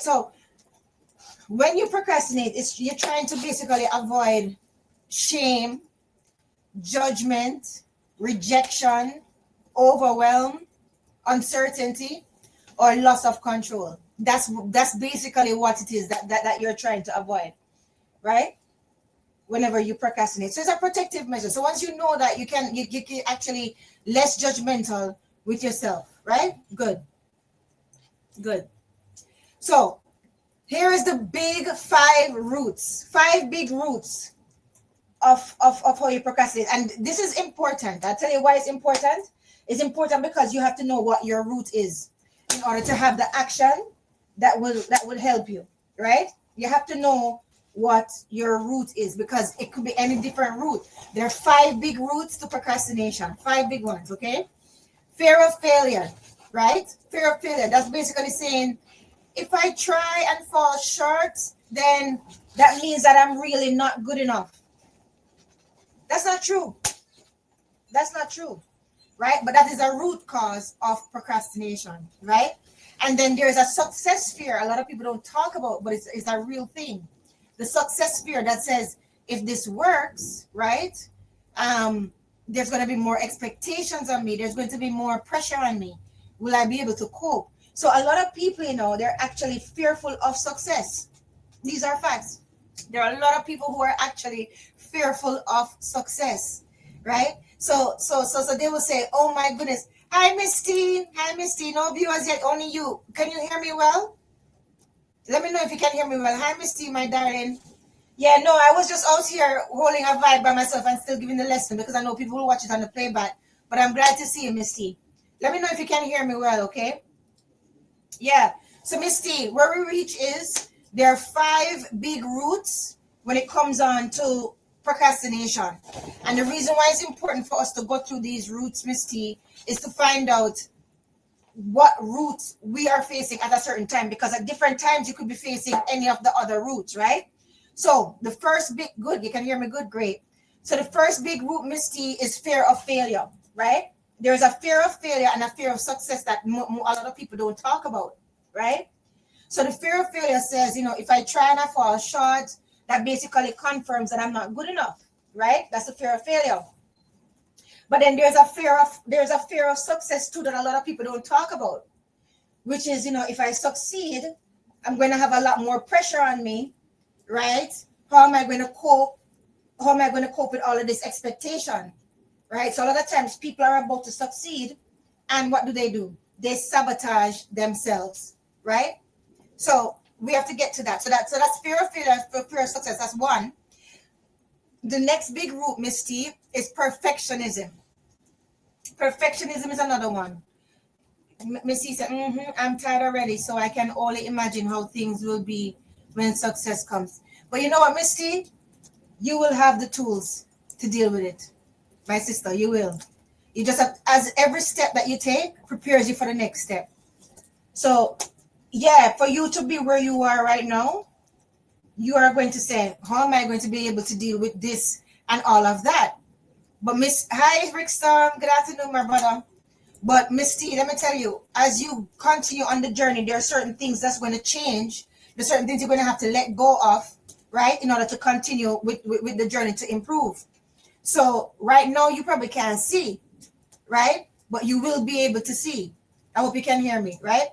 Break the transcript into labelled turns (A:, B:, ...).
A: So when you procrastinate, you're trying to basically avoid shame, judgment, rejection, overwhelm, uncertainty, or loss of control. That's basically what it is that you're trying to avoid, right? Whenever you procrastinate. So it's a protective measure. So once you know that you can actually less judgmental with yourself, right? Good. Good. So here is the big five big roots of how you procrastinate. And this is important. I'll tell you why it's important. It's important because you have to know what your root is in order to have the action that will help you, right? You have to know what your root is because it could be any different root. There are five big roots to procrastination, five big ones, okay? Fear of failure, right? Fear of failure. That's basically saying if I try and fall short, then that means that I'm really not good enough. That's not true. That's not true, right? But that is a root cause of procrastination, right? And then there's a success fear. A lot of people don't talk about, but it's a real thing. The success fear that says if this works, right? There's going to be more expectations on me. There's going to be more pressure on me. Will I be able to cope? So a lot of people, they're actually fearful of success. These are facts. There are a lot of people who are actually fearful of success, right? So they will say, "Oh my goodness, hi Misty, hi Misty, no viewers yet, only you. Can you hear me well? Let me know if you can hear me well. Hi Misty, my darling. Yeah, no, I was just out here holding a vibe by myself and still giving the lesson because I know people will watch it on the playback. But I'm glad to see you, Misty. Let me know if you can hear me well, okay? Yeah. So Misty, where we reach is there are five big roots when it comes on to procrastination. And the reason why it's important for us to go through these roots, Misty, is to find out what roots we are facing at a certain time, because at different times you could be facing any of the other roots, right? So the first big, good, you can hear me good, great. So the first big root, Misty, is fear of failure, right? There's a fear of failure and a fear of success that a lot of people don't talk about, right? So the fear of failure says, if I try and I fall short, that basically confirms that I'm not good enough, right? That's the fear of failure. But then there's a fear of success too that a lot of people don't talk about, which is, if I succeed, I'm going to have a lot more pressure on me, right? How am I going to cope? How am I going to cope with all of this expectation, right? So a lot of times people are about to succeed, and what do? They sabotage themselves, right? So we have to get to that. So that's fear of failure, fear of success. That's one. The next big root, Misty, is perfectionism. Perfectionism is another one. Missy said, I'm tired already, so I can only imagine how things will be when success comes. But you know what, Misty? You will have the tools to deal with it. My sister, you will. You just have, as every step that you take prepares you for the next step. So, yeah, for you to be where you are right now, you are going to say, how am I going to be able to deal with this and all of that? But hi, Rickstorm, good afternoon, my brother. But Misty, let me tell you, as you continue on the journey, there are certain things that's going to change. There's certain things you're going to have to let go of, right, in order to continue with the journey to improve. So right now, you probably can't see, right? But you will be able to see. I hope you can hear me, right?